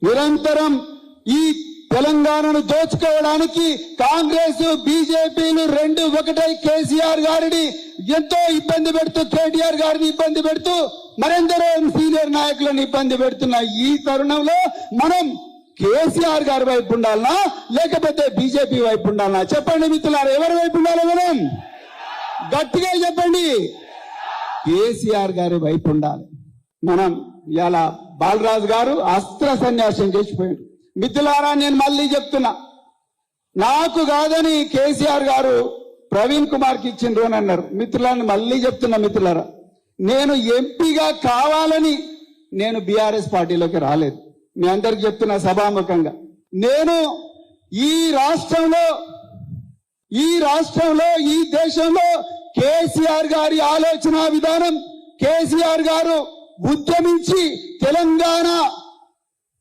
నిరంతరం ఈ తెలంగాణను దోచుకోవడానికి కాంగ్రెస్ బీజేపీలు రెండు ఒకటై కేసీఆర్ గారిని ఎంతో ఇబ్బంది పెడుతూ కేటీఆర్ గారిని ఇబ్బంది పెడుతూ మరెందరో సీనియర్ నాయకులను ఇబ్బంది పెడుతున్న ఈ తరుణంలో మనం కేసీఆర్ గారి వైపు ఉండాలనా లేకపోతే బీజేపీ వైపు ఉండాలనా? చెప్పండి మిత్రులారా, ఎవరి వైపు ఉండాలి? మనం గట్టిగా చెప్పండి, కేసీఆర్ గారి వైపు ఉండాలి. మనం ఇలా బాలరాజు గారు అస్త్ర సన్యాసం చేసిపోయాడు. మిత్రులారా, నేను మళ్ళీ చెప్తున్నా, నాకు కాదని కేసీఆర్ గారు ప్రవీణ్ కుమార్కి ఇచ్చిండ్రు అని అన్నారు. మిత్రులారా, మళ్ళీ చెప్తున్నా మిత్రులారా, నేను ఎంపీగా కావాలని నేను బీఆర్ఎస్ పార్టీలోకి రాలేదు. మీ అందరికి చెప్తున్నా సభాముఖంగా, నేను ఈ రాష్ట్రంలో ఈ దేశంలో కేసీఆర్ గారి ఆలోచన విధానం, కేసీఆర్ గారు ఉద్యమించి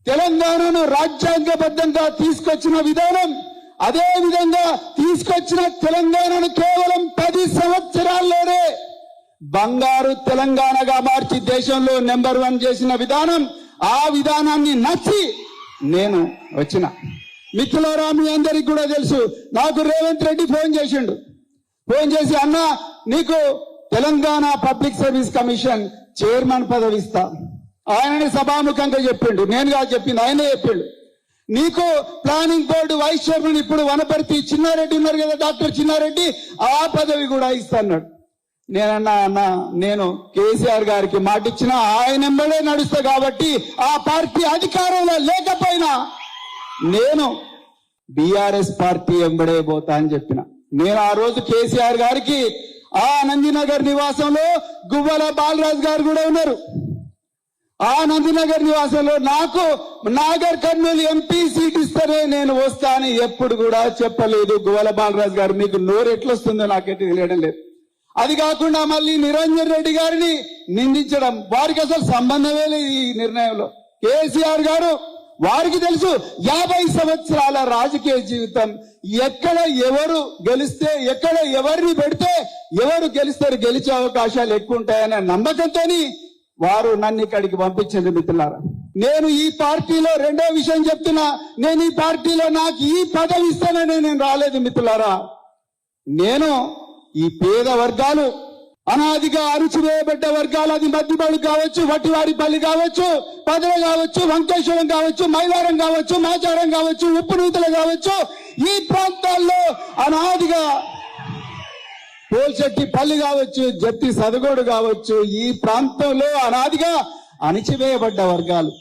తెలంగాణను రాజ్యాంగబద్ధంగా తీసుకొచ్చిన విధానం, అదే విధంగా తీసుకొచ్చిన తెలంగాణను కేవలం 10 సంవత్సరాల్లోనే బంగారు తెలంగాణగా మార్చి దేశంలో నెంబర్ 1 చేసిన విధానం, ఆ విధానాన్ని నచ్చి నేను వచ్చిన. మిత్రులారా, మీ అందరికి కూడా తెలుసు, నాకు రేవంత్ రెడ్డి ఫోన్ చేసి అన్నా నీకు Telangana public service commission chairman పదవి ఇస్తా. ఆయనని సభాముఖంగా చెప్పిండు, నేను కాదు చెప్పింది, ఆయనే చెప్పిండు. నీకు ప్లానింగ్ బోర్డు వైస్ చైర్మన్ ఇప్పుడు వనపర్తి చిన్నారెడ్డి ఉన్నారు కదా, డాక్టర్ చిన్నారెడ్డి, ఆ పదవి కూడా ఇస్తా అన్నాడు. నేనన్నా నేను కేసీఆర్ గారికి మాట ఇచ్చిన ఆయన వెంబడే నడుస్తా కాబట్టి ఆ పార్టీ అధికారంలో లేకపోయినా నేను బీఆర్ఎస్ పార్టీ వెంబడే పోతా అని చెప్పిన. నేను ఆ రోజు కేసీఆర్ గారికి ఆ నందినగర్ నివాసంలో గువ్వల బాలరాజు గారు కూడా ఉన్నారు. ఆ నందినగర్ నివాసంలో నాకు నాగర్ కర్నూలు ఎంపీ సీట్ ఇస్తేనే నేను వస్తా అని ఎప్పుడు కూడా చెప్పలేదు గువ్వల బాలరాజు గారు. మీకు నోరు ఎట్లొస్తుందో నాకైతే తెలియడం లేదు. అది కాకుండా మళ్ళీ నిరంజన్ రెడ్డి గారిని నిందించడం, వారికి అసలు సంబంధమే లేదు ఈ నిర్ణయంలో. కేసీఆర్ గారు వారికి తెలుసు 50 సంవత్సరాల రాజకీయ జీవితం, ఎక్కడ ఎవరు గెలిస్తే, ఎక్కడ ఎవరిని పెడితే ఎవరు గెలిస్తారు, గెలిచే అవకాశాలు ఎక్కువ ఉంటాయనే నమ్మకంతో వారు నన్ను ఇక్కడికి పంపించింది. మిత్రులారా, నేను ఈ పార్టీలో రెండో విషయం చెప్తున్నా, నేను ఈ పార్టీలో నాకు ఈ పదవి ఇస్తానని నేను రాలేదు మిత్రులారా. నేను ఈ పేద వర్గాలు, అనాదిగా అణచివేయబడ్డ వర్గాలు, అది మధ్యబడు కావచ్చు, వట్టివారిపల్లి కావచ్చు, పదవ కావచ్చు, వంకేశ్వరం కావచ్చు, మైలారం కావచ్చు, మాచారం కావచ్చు, ఉప్పునూతలు కావచ్చు, ఈ ప్రాంతాల్లో అనాదిగా పోల్చెట్టి పల్లి కావచ్చు, జత్తి సదగోడు కావచ్చు, ఈ ప్రాంతంలో అనాదిగా అణచివేయబడ్డ వర్గాలు,